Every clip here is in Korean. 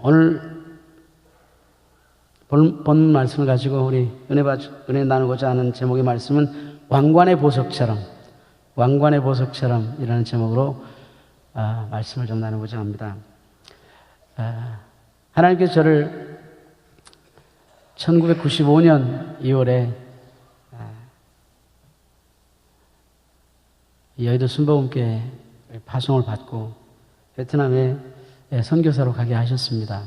오늘 본 말씀을 가지고 우리 은혜 나누고자 하는 제목의 말씀은 왕관의 보석처럼이라는 제목으로 말씀을 좀 나누고자 합니다. 하나님께서 저를 1995년 2월에 여의도 순복음교회 파송을 받고 베트남에 선교사로 가게 하셨습니다.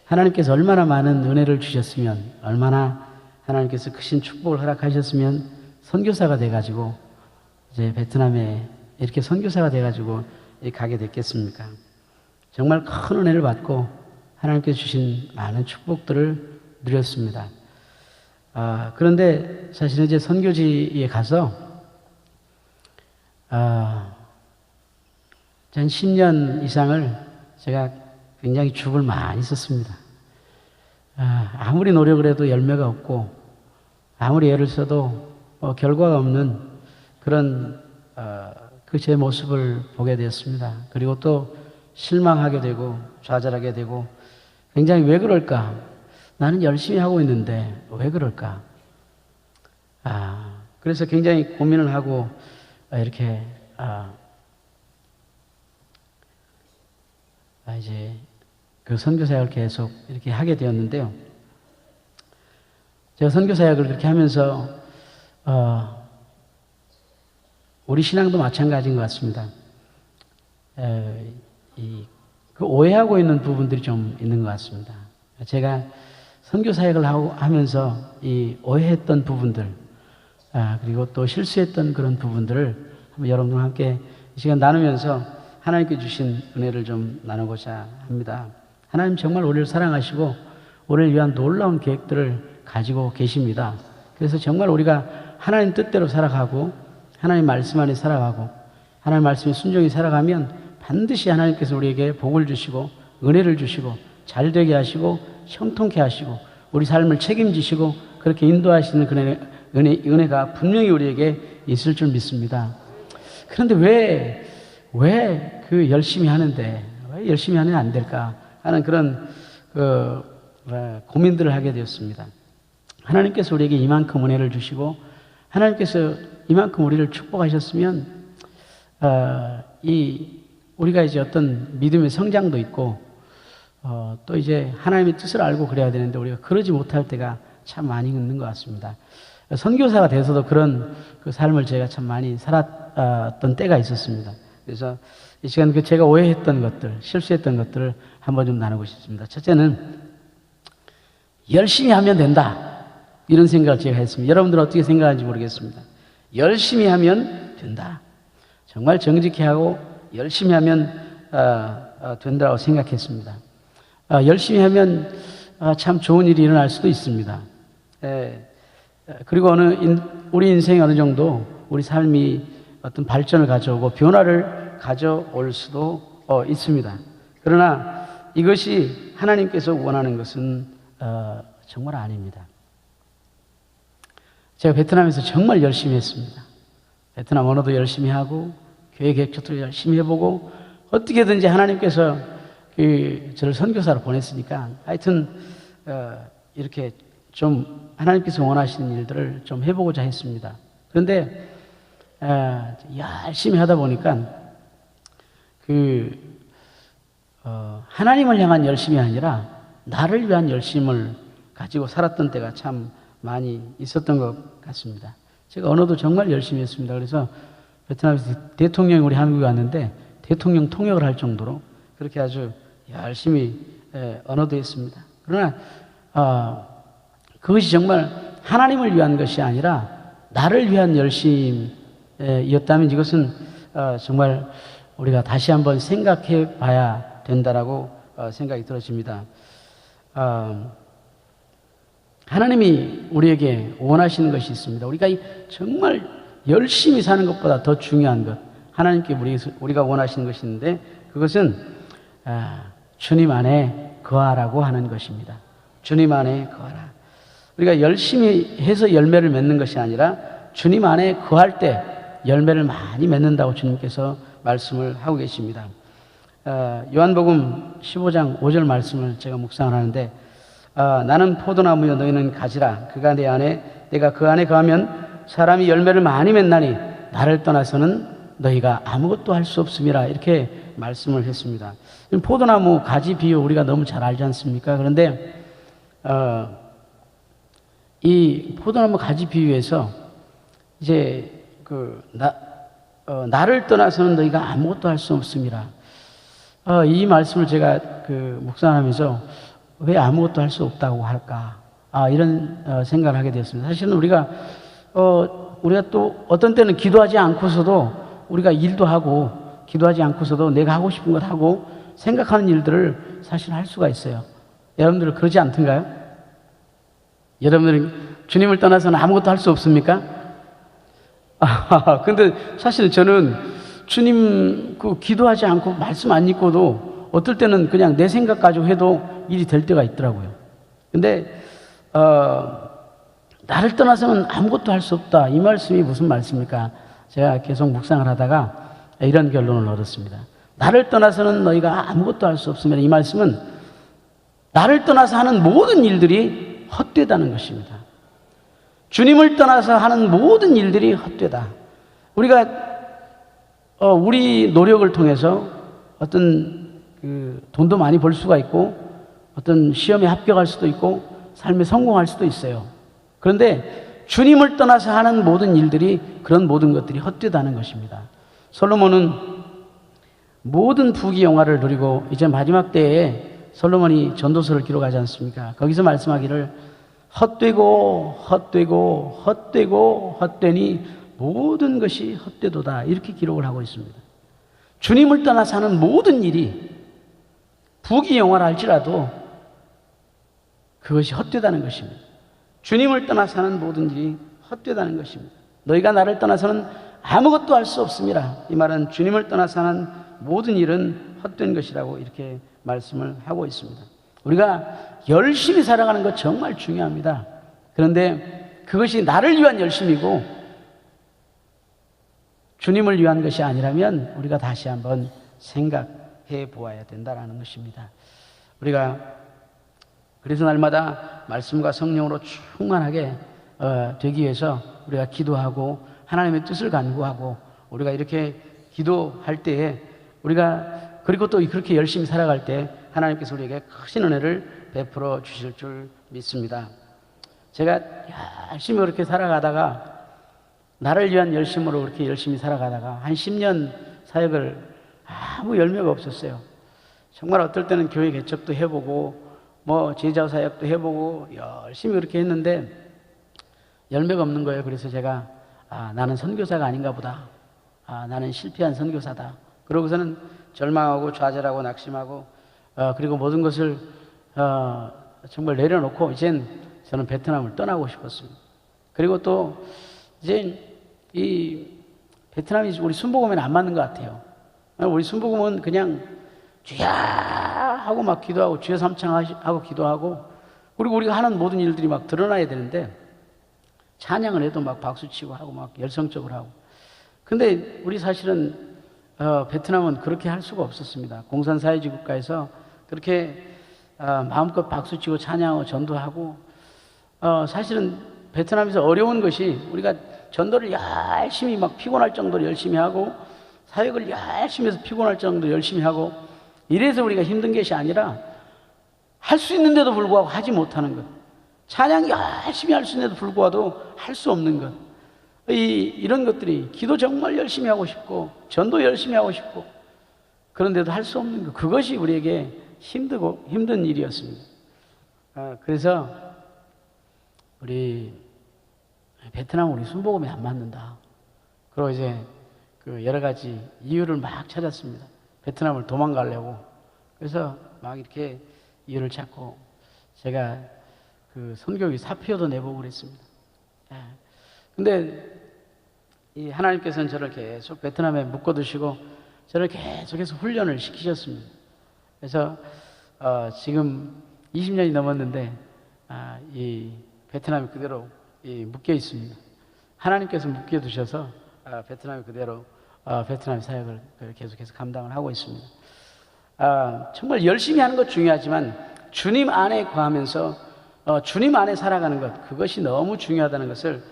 하나님께서 얼마나 많은 은혜를 주셨으면, 얼마나 하나님께서 크신 축복을 허락하셨으면 선교사가 돼가지고 이제 베트남에 이렇게 선교사가 돼가지고 가게 됐겠습니까? 정말 큰 은혜를 받고 하나님께서 주신 많은 축복들을 누렸습니다. 그런데 사실은 이제 선교지에 가서 한 10년 이상을 제가 굉장히 죽을 많이 썼습니다. 아무리 노력을 해도 열매가 없고, 아무리 애를 써도 결과가 없는 그런 그 제 모습을 보게 되었습니다. 그리고 또 실망하게 되고 좌절하게 되고, 굉장히 왜 그럴까? 나는 열심히 하고 있는데 왜 그럴까? 그래서 굉장히 고민을 하고 이렇게 이제 그 선교사역을 계속 이렇게 하게 되었는데요. 제가 선교사역을 그렇게 하면서 우리 신앙도 마찬가지인 것 같습니다. 그 오해하고 있는 부분들이 좀 있는 것 같습니다. 제가 선교사역을 하면서 이 오해했던 부분들, 그리고 또 실수했던 그런 부분들을 한번 여러분과 함께 이 시간 나누면서 하나님께 주신 은혜를 좀 나누고자 합니다. 하나님 정말 우리를 사랑하시고 우리를 위한 놀라운 계획들을 가지고 계십니다. 그래서 정말 우리가 하나님 뜻대로 살아가고 하나님 말씀 안에 살아가고 하나님 말씀에 순종히 살아가면 반드시 하나님께서 우리에게 복을 주시고 은혜를 주시고 잘되게 하시고 형통케 하시고 우리 삶을 책임지시고 그렇게 인도하시는 그 은혜가 분명히 우리에게 있을 줄 믿습니다. 그런데 왜 그 열심히 하는데 왜 열심히 하면 안 될까 하는 그런 고민들을 하게 되었습니다. 하나님께서 우리에게 이만큼 은혜를 주시고 하나님께서 이만큼 우리를 축복하셨으면 우리가 이제 어떤 믿음의 성장도 있고 또 이제 하나님의 뜻을 알고 그래야 되는데 우리가 그러지 못할 때가 참 많이 있는 것 같습니다. 선교사가 돼서도 그런 그 삶을 제가 참 많이 살았던 때가 있었습니다. 그래서 이 시간 제가 오해했던 것들, 실수했던 것들을 한번 좀 나누고 싶습니다. 첫째는 열심히 하면 된다, 이런 생각을 제가 했습니다. 여러분들은 어떻게 생각하는지 모르겠습니다. 열심히 하면 된다. 정말 정직히 하고 열심히 하면 된다고 생각했습니다. 열심히 하면 참 좋은 일이 일어날 수도 있습니다. 그리고 우리 인생이 어느 정도 우리 삶이 어떤 발전을 가져오고 변화를 가져올 수도 있습니다. 그러나 이것이 하나님께서 원하는 것은 정말 아닙니다. 제가 베트남에서 정말 열심히 했습니다. 베트남 언어도 열심히 하고 교회 개척도 열심히 해보고 어떻게든지 하나님께서 저를 선교사로 보냈으니까 하여튼 이렇게 좀 하나님께서 원하시는 일들을 좀 해보고자 했습니다. 그런데 열심히 하다 보니까 하나님을 향한 열심이 아니라 나를 위한 열심을 가지고 살았던 때가 참 많이 있었던 것 같습니다. 제가 언어도 정말 열심히 했습니다. 그래서 베트남에서 대통령이 우리 한국에 왔는데 대통령 통역을 할 정도로 그렇게 아주 열심히 언어도 했습니다. 그러나 그것이 정말 하나님을 위한 것이 아니라 나를 위한 열심이었다면 이것은 정말 우리가 다시 한번 생각해 봐야 된다라고 생각이 들어집니다. 하나님이 우리에게 원하시는 것이 있습니다. 우리가 정말 열심히 사는 것보다 더 중요한 것, 하나님께 우리가 원하시는 것이 있는데 그것은 주님 안에 거하라고 하는 것입니다. 주님 안에 거하라. 우리가 열심히 해서 열매를 맺는 것이 아니라 주님 안에 거할 때 열매를 많이 맺는다고 주님께서 말씀을 하고 계십니다. 요한복음 15장 5절 말씀을 제가 묵상을 하는데, 나는 포도나무여 너희는 가지라. 그가 내 안에 내가 그 안에 거하면 사람이 열매를 많이 맺나니 나를 떠나서는 너희가 아무것도 할 수 없음이라. 이렇게 말씀을 했습니다. 포도나무 가지 비유 우리가 너무 잘 알지 않습니까? 그런데 이 포도나무 가지 비유에서 이제 나를 떠나서는 너희가 아무것도 할 수 없음이라. 이 말씀을 제가 묵상하면서 왜 아무것도 할 수 없다고 할까? 이런 생각을 하게 되었습니다. 사실은 우리가 또 어떤 때는 기도하지 않고서도 우리가 일도 하고, 기도하지 않고서도 내가 하고 싶은 것 하고 생각하는 일들을 사실 할 수가 있어요. 여러분들 그러지 않던가요? 여러분들은 주님을 떠나서는 아무것도 할 수 없습니까? 근데 사실 저는 주님 기도하지 않고 말씀 안 읽고도 어떨 때는 그냥 내 생각 가지고 해도 일이 될 때가 있더라고요. 근데 나를 떠나서는 아무것도 할 수 없다. 이 말씀이 무슨 말씀입니까? 제가 계속 묵상을 하다가 이런 결론을 얻었습니다. 나를 떠나서는 너희가 아무것도 할 수 없으면, 이 말씀은 나를 떠나서 하는 모든 일들이 헛되다는 것입니다. 주님을 떠나서 하는 모든 일들이 헛되다. 우리가 우리 노력을 통해서 어떤 돈도 많이 벌 수가 있고, 어떤 시험에 합격할 수도 있고, 삶에 성공할 수도 있어요. 그런데 주님을 떠나서 하는 모든 일들이, 그런 모든 것들이 헛되다는 것입니다. 솔로몬은 모든 부귀영화를 누리고 이제 마지막 때에 솔로몬이 전도서를 기록하지 않습니까? 거기서 말씀하기를 헛되고 헛되고 헛되고 헛되니 모든 것이 헛되도다, 이렇게 기록을 하고 있습니다. 주님을 떠나서 하는 모든 일이 부귀영화를 할지라도 그것이 헛되다는 것입니다. 주님을 떠나서 하는 모든 일이 헛되다는 것입니다. 너희가 나를 떠나서는 아무것도 할 수 없음이라. 이 말은 주님을 떠나서 하는 모든 일은 헛된 것이라고 이렇게 말씀을 하고 있습니다. 우리가 열심히 살아가는 것 정말 중요합니다. 그런데 그것이 나를 위한 열심이고 주님을 위한 것이 아니라면 우리가 다시 한번 생각해 보아야 된다는 것입니다. 우리가 그래서 날마다 말씀과 성령으로 충만하게 되기 위해서 우리가 기도하고 하나님의 뜻을 간구하고, 우리가 이렇게 기도할 때에 우리가, 그리고 또 그렇게 열심히 살아갈 때 하나님께서 우리에게 크신 은혜를 베풀어 주실 줄 믿습니다. 제가 열심히 그렇게 살아가다가, 나를 위한 열심으로 그렇게 열심히 살아가다가 한 10년 사역을 아무 열매가 없었어요. 정말 어떨 때는 교회 개척도 해보고 제자 사역도 해보고 열심히 그렇게 했는데 열매가 없는 거예요. 그래서 제가 나는 선교사가 아닌가 보다. 나는 실패한 선교사다. 그러고서는 절망하고 좌절하고 낙심하고 그리고 모든 것을 정말 내려놓고 이젠 저는 베트남을 떠나고 싶었습니다. 그리고 또 이제 이 베트남이 우리 순복음에는 안 맞는 것 같아요. 우리 순복음은 그냥 주야 하고 막 기도하고 주여 삼창하고 기도하고, 그리고 우리가 하는 모든 일들이 막 드러나야 되는데 찬양을 해도 막 박수치고 하고 막 열성적으로 하고. 근데 우리 사실은 베트남은 그렇게 할 수가 없었습니다. 공산사회주의 국가에서 그렇게 마음껏 박수치고 찬양하고 전도하고, 사실은 베트남에서 어려운 것이 우리가 전도를 열심히 막 피곤할 정도로 열심히 하고 사역을 열심히 해서 피곤할 정도로 열심히 하고, 이래서 우리가 힘든 것이 아니라 할 수 있는데도 불구하고 하지 못하는 것, 찬양 열심히 할 수 있는데도 불구하고 할 수 없는 것, 이런 것들이, 기도 정말 열심히 하고 싶고 전도 열심히 하고 싶고 그런데도 할 수 없는 것, 그것이 우리에게 힘들고 힘든 일이었습니다. 그래서 우리 베트남 우리 순복음에 안 맞는다. 그리고 이제 여러 가지 이유를 막 찾았습니다. 베트남을 도망가려고. 그래서 막 이렇게 이유를 찾고 제가 선교기 사표도 내보고 그랬습니다. 근데 이 하나님께서는 저를 계속 베트남에 묶어두시고 저를 계속해서 훈련을 시키셨습니다. 그래서 지금 20년이 넘었는데 이 베트남이 그대로 묶여 있습니다. 하나님께서 묶여두셔서 베트남이 그대로 베트남 사역을 계속해서 감당을 하고 있습니다. 정말 열심히 하는 것 중요하지만 주님 안에 거하면서 주님 안에 살아가는 것, 그것이 너무 중요하다는 것을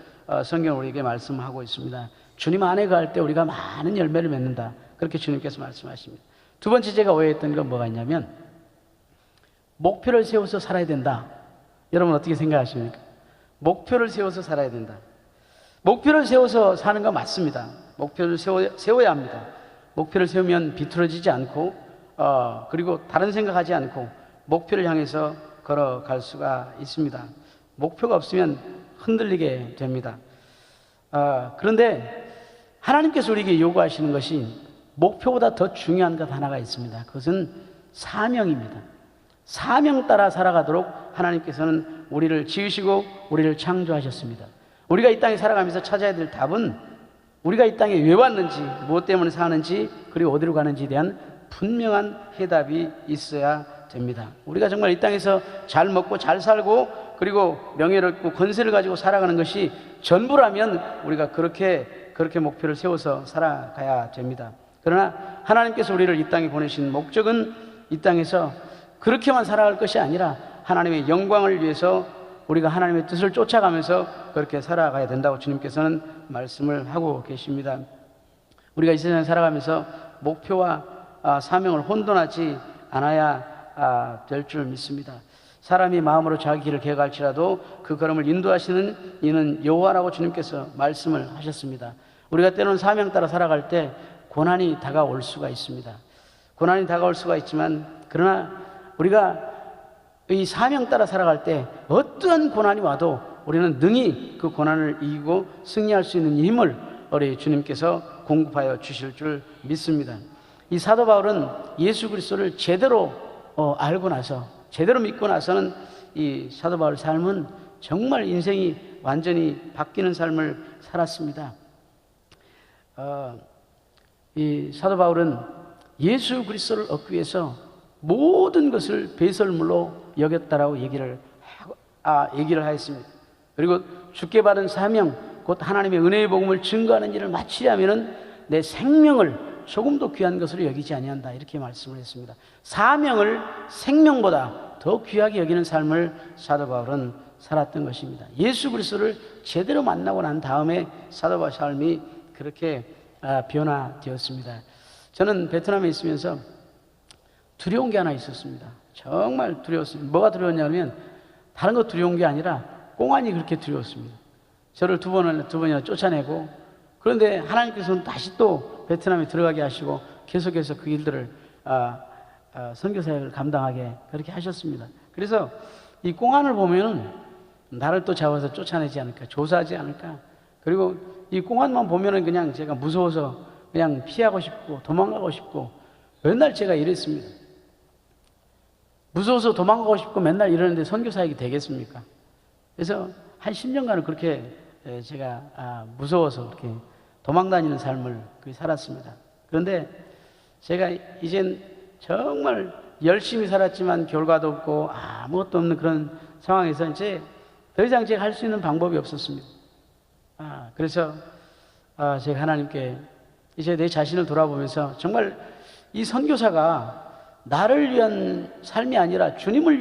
성경은 우리에게 말씀하고 있습니다. 주님 안에 거할 때 우리가 많은 열매를 맺는다, 그렇게 주님께서 말씀하십니다. 두 번째 제가 오해했던 건 뭐가 있냐면, 목표를 세워서 살아야 된다. 여러분 어떻게 생각하십니까? 목표를 세워서 살아야 된다. 목표를 세워서 사는 건 맞습니다. 목표를 세워야 합니다. 목표를 세우면 비틀어지지 않고 그리고 다른 생각하지 않고 목표를 향해서 걸어갈 수가 있습니다. 목표가 없으면 흔들리게 됩니다. 그런데 하나님께서 우리에게 요구하시는 것이 목표보다 더 중요한 것 하나가 있습니다. 그것은 사명입니다. 사명 따라 살아가도록 하나님께서는 우리를 지으시고 우리를 창조하셨습니다. 우리가 이 땅에 살아가면서 찾아야 될 답은 우리가 이 땅에 왜 왔는지, 무엇 때문에 사는지, 그리고 어디로 가는지에 대한 분명한 해답이 있어야 됩니다. 우리가 정말 이 땅에서 잘 먹고 잘 살고 그리고 명예롭고 권세를 가지고 살아가는 것이 전부라면 우리가 그렇게 목표를 세워서 살아가야 됩니다. 그러나 하나님께서 우리를 이 땅에 보내신 목적은 이 땅에서 그렇게만 살아갈 것이 아니라 하나님의 영광을 위해서 우리가 하나님의 뜻을 쫓아가면서 그렇게 살아가야 된다고 주님께서는 말씀을 하고 계십니다. 우리가 이 세상에 살아가면서 목표와 사명을 혼돈하지 않아야 될 줄 믿습니다. 사람이 마음으로 자기 길을 개갈지라도 그 걸음을 인도하시는 이는 여호와라고 주님께서 말씀을 하셨습니다. 우리가 때로는 사명 따라 살아갈 때 고난이 다가올 수가 있습니다. 고난이 다가올 수가 있지만, 그러나 우리가 이 사명 따라 살아갈 때 어떠한 고난이 와도 우리는 능히 그 고난을 이기고 승리할 수 있는 힘을 우리 주님께서 공급하여 주실 줄 믿습니다. 이 사도 바울은 예수 그리스도를 제대로 알고 나서, 제대로 믿고 나서는 이 사도 바울 삶은 정말 인생이 완전히 바뀌는 삶을 살았습니다. 이 사도 바울은 예수 그리스도를 얻기 위해서 모든 것을 배설물로 여겼다라고 얘기를 하였습니다. 그리고 주께 받은 사명, 곧 하나님의 은혜의 복음을 증거하는 일을 마치려면은 내 생명을 조금도 귀한 것으로 여기지 아니한다, 이렇게 말씀을 했습니다. 사명을 생명보다 더 귀하게 여기는 삶을 사도 바울은 살았던 것입니다. 예수 그리스도를 제대로 만나고 난 다음에 사도 바울 삶이 그렇게 변화되었습니다. 저는 베트남에 있으면서 두려운 게 하나 있었습니다. 정말 두려웠습니다. 뭐가 두려웠냐면, 다른 거 두려운 게 아니라 공안이 그렇게 두려웠습니다. 저를 두 번이나 쫓아내고, 그런데 하나님께서는 다시 또 베트남에 들어가게 하시고 계속해서 그 일들을 선교 사역을 감당하게 그렇게 하셨습니다. 그래서 이 공안을 보면은 나를 또 잡아서 쫓아내지 않을까, 조사하지 않을까. 그리고 이 공안만 보면은 그냥 제가 무서워서 그냥 피하고 싶고 도망가고 싶고, 맨날 제가 이랬습니다. 무서워서 도망가고 싶고 맨날 이러는데 선교 사역이 되겠습니까? 그래서 한 10년간은 그렇게 제가 무서워서 그렇게 도망다니는 삶을 살았습니다. 그런데 제가 이젠 정말 열심히 살았지만 결과도 없고 아무것도 없는 그런 상황에서 이제 더 이상 제가 할 수 있는 방법이 없었습니다. 그래서 제가 하나님께 이제 내 자신을 돌아보면서 정말 이 선교사가 나를 위한 삶이 아니라 주님을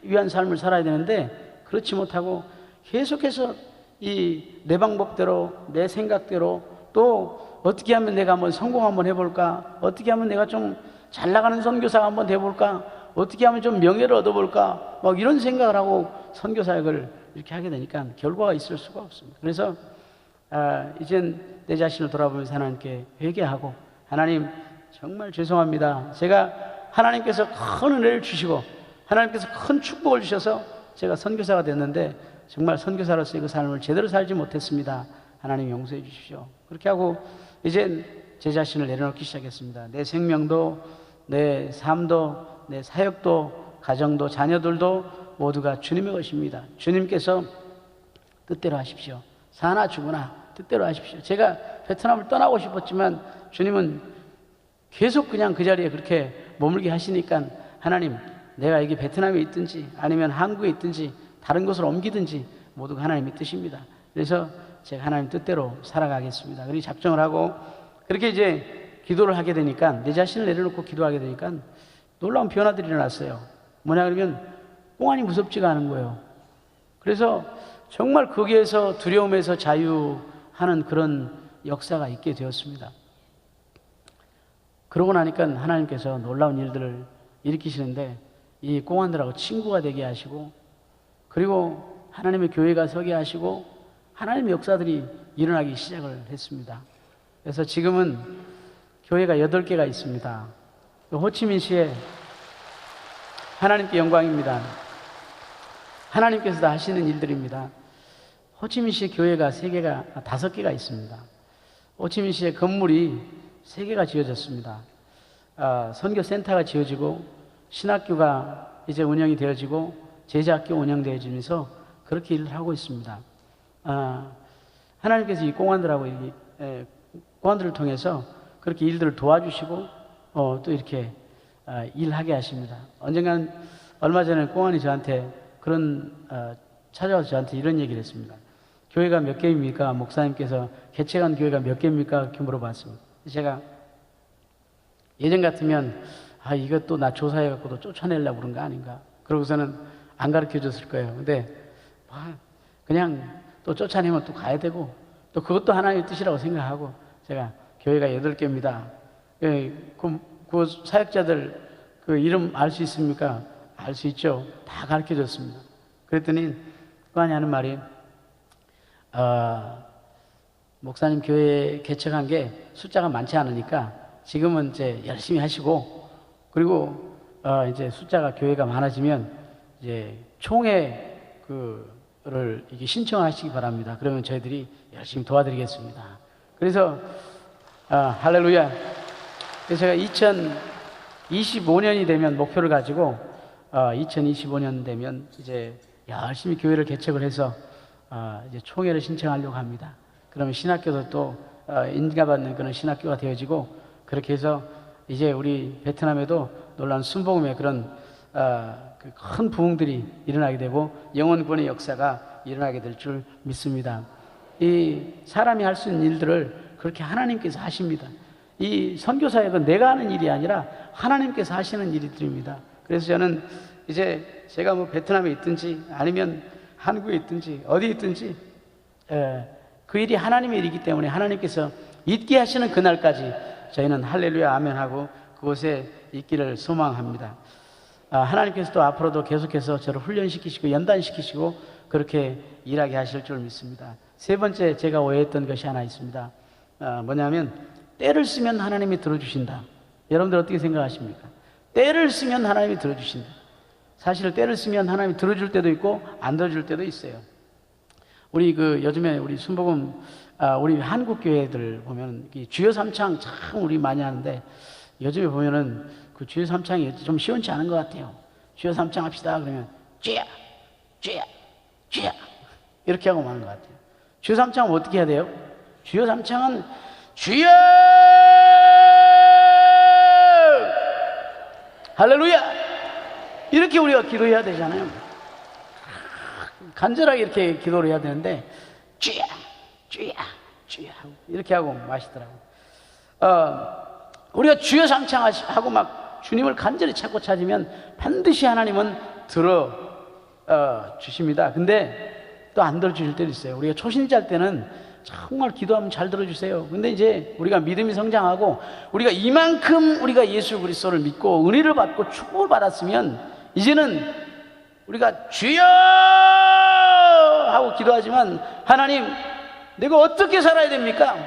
위한 삶을 살아야 되는데, 그렇지 못하고 계속해서 내 방법대로, 내 생각대로, 또 어떻게 하면 내가 한번 성공 한번 해볼까, 어떻게 하면 내가 좀 잘 나가는 선교사가 한번 돼볼까, 어떻게 하면 좀 명예를 얻어볼까, 막 이런 생각을 하고 선교 사역을 이렇게 하게 되니까 결과가 있을 수가 없습니다. 그래서 이젠 내 자신을 돌아보면서 하나님께 회개하고, 하나님 정말 죄송합니다. 제가 하나님께서 큰 은혜를 주시고 하나님께서 큰 축복을 주셔서 제가 선교사가 됐는데 정말 선교사로서의 그 삶을 제대로 살지 못했습니다. 하나님 용서해 주십시오. 그렇게 하고 이제 제 자신을 내려놓기 시작했습니다. 내 생명도, 내 삶도, 내 사역도, 가정도, 자녀들도 모두가 주님의 것입니다. 주님께서 뜻대로 하십시오. 사나 죽으나 뜻대로 하십시오. 제가 베트남을 떠나고 싶었지만 주님은 계속 그냥 그 자리에 그렇게 머물게 하시니까, 하나님, 내가 여기 베트남에 있든지 아니면 한국에 있든지 다른 곳으로 옮기든지 모두가 하나님의 뜻입니다. 그래서 제가 하나님 뜻대로 살아가겠습니다. 그렇게 작정을 하고 그렇게 이제 기도를 하게 되니까, 내 자신을 내려놓고 기도하게 되니까 놀라운 변화들이 일어났어요. 뭐냐 그러면 공안이 무섭지가 않은 거예요. 그래서 정말 거기에서 두려움에서 자유하는 그런 역사가 있게 되었습니다. 그러고 나니까 하나님께서 놀라운 일들을 일으키시는데 이 공안들하고 친구가 되게 하시고, 그리고 하나님의 교회가 서게 하시고 하나님의 역사들이 일어나기 시작을 했습니다. 그래서 지금은 교회가 8개가 있습니다. 호치민시에 하나님께 영광입니다. 하나님께서 다 하시는 일들입니다. 호치민시 교회가 5개가 있습니다. 호치민시의 건물이 3개가 지어졌습니다. 선교센터가 지어지고 신학교가 이제 운영이 되어지고 제자학교 운영되어지면서 그렇게 일을 하고 있습니다. 하나님께서 이 공안들하고 공안들을 통해서 그렇게 일들을 도와주시고 또 이렇게 일하게 하십니다. 언젠간 얼마 전에 공안이 저한테 찾아와서 저한테 이런 얘기를 했습니다. 교회가 몇 개입니까? 목사님께서 개척한 교회가 몇 개입니까? 이렇게 물어봤습니다. 제가 예전 같으면 이것도 나 조사해갖고 또 쫓아내려고 그런 거 아닌가? 그러고서는 안 가르쳐 줬을 거예요. 근데 그냥 또 쫓아내면 또 가야 되고 또 그것도 하나님의 뜻이라고 생각하고 제가 교회가 8개입니다. 그 사역자들 그 이름 알 수 있습니까? 알 수 있죠. 다 가르쳐 줬습니다. 그랬더니 그안이 하는 말이 목사님 교회 개척한 게 숫자가 많지 않으니까 지금은 이제 열심히 하시고, 그리고 이제 숫자가 교회가 많아지면 이제 총회 그를 이게 신청하시기 바랍니다. 그러면 저희들이 열심히 도와드리겠습니다. 그래서 할렐루야. 그래서 제가 2025년이 되면 목표를 가지고 2025년 되면 이제 열심히 교회를 개척을 해서 이제 총회를 신청하려고 합니다. 그러면 신학교도 또 인가받는 그런 신학교가 되어지고, 그렇게 해서 이제 우리 베트남에도 놀라운 순복음의 그런 큰 부흥들이 일어나게 되고 영혼구원의 역사가 일어나게 될 줄 믿습니다. 이 사람이 할 수 있는 일들을 그렇게 하나님께서 하십니다. 이 선교사역은 내가 하는 일이 아니라 하나님께서 하시는 일들입니다. 그래서 저는 이제 제가 뭐 베트남에 있든지 아니면 한국에 있든지 어디 있든지 그 일이 하나님의 일이기 때문에 하나님께서 있게 하시는 그날까지 저희는 할렐루야 아멘 하고 그곳에 있기를 소망합니다. 하나님께서 또 앞으로도 계속해서 저를 훈련시키시고 연단시키시고 그렇게 일하게 하실 줄 믿습니다. 세 번째 제가 오해했던 것이 하나 있습니다. 뭐냐면 때를 쓰면 하나님이 들어주신다. 여러분들 어떻게 생각하십니까? 때를 쓰면 하나님이 들어주신다. 사실 때를 쓰면 하나님이 들어줄 때도 있고 안 들어줄 때도 있어요. 우리 요즘에 우리 순복음 우리 한국 교회들 보면 주여 삼창 참 우리 많이 하는데 요즘에 보면은 그 주여 삼창이 좀 시원치 않은 것 같아요. 주여 삼창 합시다 그러면 쥐야 쥐야 쥐야 이렇게 하고 마는 것 같아요. 주여 삼창은 어떻게 해야 돼요? 주여 삼창은 주여 할렐루야 이렇게 우리가 기도해야 되잖아요. 간절하게 이렇게 기도를 해야 되는데 쥐야 쥐야 쥐야 이렇게 하고 마시더라고요. 우리가 주여 삼창하고 막 주님을 간절히 찾고 찾으면 반드시 하나님은 들어 주십니다. 근데 또 안 들어주실 때도 있어요. 우리가 초신자일 때는 정말 기도하면 잘 들어주세요. 근데 이제 우리가 믿음이 성장하고 우리가 이만큼 우리가 예수 그리스도를 믿고 은혜를 받고 축복을 받았으면 이제는 우리가 주여 하고 기도하지만 하나님 내가 어떻게 살아야 됩니까?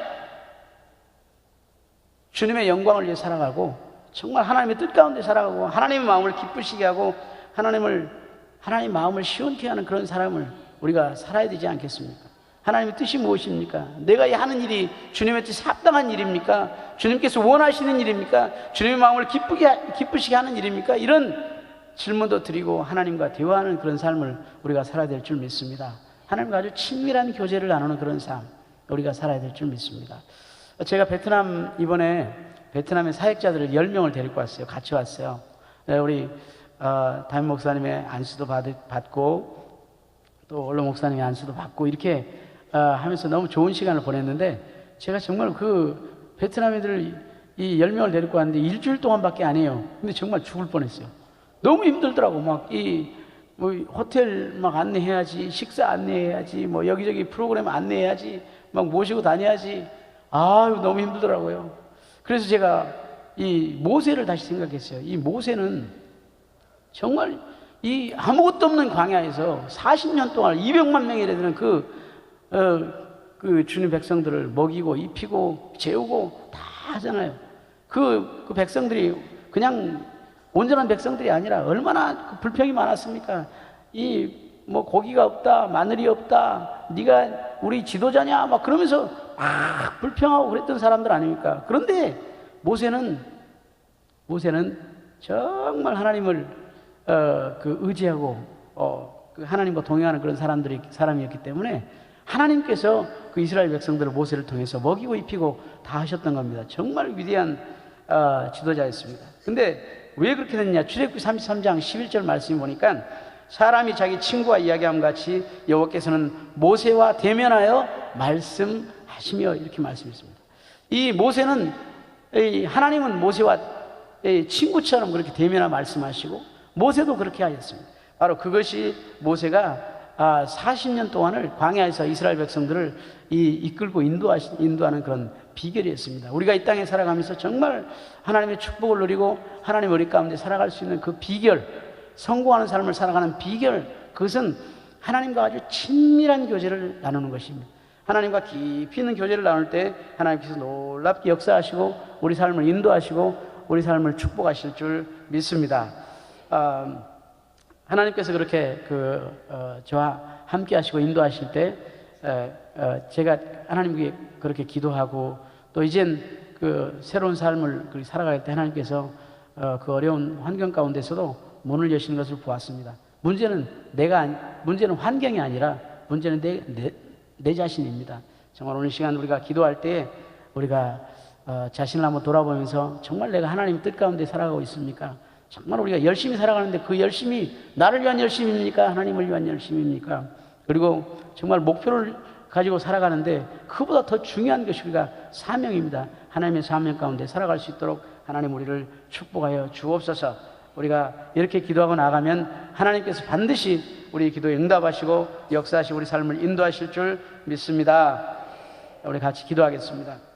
주님의 영광을 위해 살아가고 정말 하나님의 뜻 가운데 살아가고 하나님의 마음을 기쁘시게 하고 하나님 마음을 시원케 하는 그런 사람을 우리가 살아야 되지 않겠습니까? 하나님의 뜻이 무엇입니까? 내가 하는 일이 주님의 뜻이 합당한 일입니까? 주님께서 원하시는 일입니까? 주님의 마음을 기쁘시게 하는 일입니까? 이런 질문도 드리고 하나님과 대화하는 그런 삶을 우리가 살아야 될 줄 믿습니다. 하나님과 아주 친밀한 교제를 나누는 그런 삶 우리가 살아야 될 줄 믿습니다. 제가 이번에 베트남의 사역자들을 10명을 데리고 왔어요. 같이 왔어요. 우리 담임 목사님의 안수도 받고 또 원로 목사님의 안수도 받고 이렇게 하면서 너무 좋은 시간을 보냈는데 제가 정말 그 베트남 애들 이 10명을 데리고 왔는데 일주일 동안밖에 안 해요. 근데 정말 죽을 뻔했어요. 너무 힘들더라고. 막 뭐 호텔 막 안내해야지, 식사 안내해야지, 뭐 여기저기 프로그램 안내해야지, 막 모시고 다녀야지. 아유, 너무 힘들더라고요. 그래서 제가 이 모세를 다시 생각했어요. 이 모세는 정말 이 아무것도 없는 광야에서 40년 동안 200만 명이 되는 그 주님 백성들을 먹이고 입히고 재우고 다 하잖아요. 그 백성들이 그냥 온전한 백성들이 아니라 얼마나 그 불평이 많았습니까? 뭐 고기가 없다, 마늘이 없다, 네가 우리 지도자냐, 막 그러면서 막 불평하고 그랬던 사람들 아닙니까? 그런데 모세는 정말 하나님을 의지하고 그 하나님과 동행하는 그런 사람이었기 때문에 하나님께서 그 이스라엘 백성들을 모세를 통해서 먹이고 입히고 다 하셨던 겁니다. 정말 위대한 지도자였습니다. 근데 왜 그렇게 됐냐? 출애굽기 33장 11절 말씀을 보니까 사람이 자기 친구와 이야기함 같이 여호와께서는 모세와 대면하여 말씀하시며 이렇게 말씀했습니다. 이 모세는 하나님은 모세와 친구처럼 그렇게 대면하여 말씀하시고 모세도 그렇게 하였습니다. 바로 그것이 모세가 40년 동안을 광야에서 이스라엘 백성들을 이끌고 인도하는 그런 비결이었습니다. 우리가 이 땅에 살아가면서 정말 하나님의 축복을 누리고 하나님의 은혜 가운데 살아갈 수 있는 그 비결, 성공하는 삶을 살아가는 비결, 그것은 하나님과 아주 친밀한 교제를 나누는 것입니다. 하나님과 깊이 있는 교제를 나눌 때 하나님께서 놀랍게 역사하시고 우리 삶을 인도하시고 우리 삶을 축복하실 줄 믿습니다. 하나님께서 그렇게 저와 함께 하시고 인도하실 때 제가 하나님께 그렇게 기도하고 또 이젠 그 새로운 삶을 살아갈 때 하나님께서 그 어려운 환경 가운데서도 문을 여시는 것을 보았습니다. 문제는 환경이 아니라 문제는 내 자신입니다. 정말 오늘 시간 우리가 기도할 때 우리가 자신을 한번 돌아보면서 정말 내가 하나님의 뜻 가운데 살아가고 있습니까? 정말 우리가 열심히 살아가는데 그 열심이 나를 위한 열심입니까? 하나님을 위한 열심입니까? 그리고 정말 목표를 가지고 살아가는데 그보다 더 중요한 것이 우리가 사명입니다. 하나님의 사명 가운데 살아갈 수 있도록 하나님 우리를 축복하여 주옵소서. 우리가 이렇게 기도하고 나가면 하나님께서 반드시 우리 기도에 응답하시고 역사하시고 우리 삶을 인도하실 줄 믿습니다. 우리 같이 기도하겠습니다.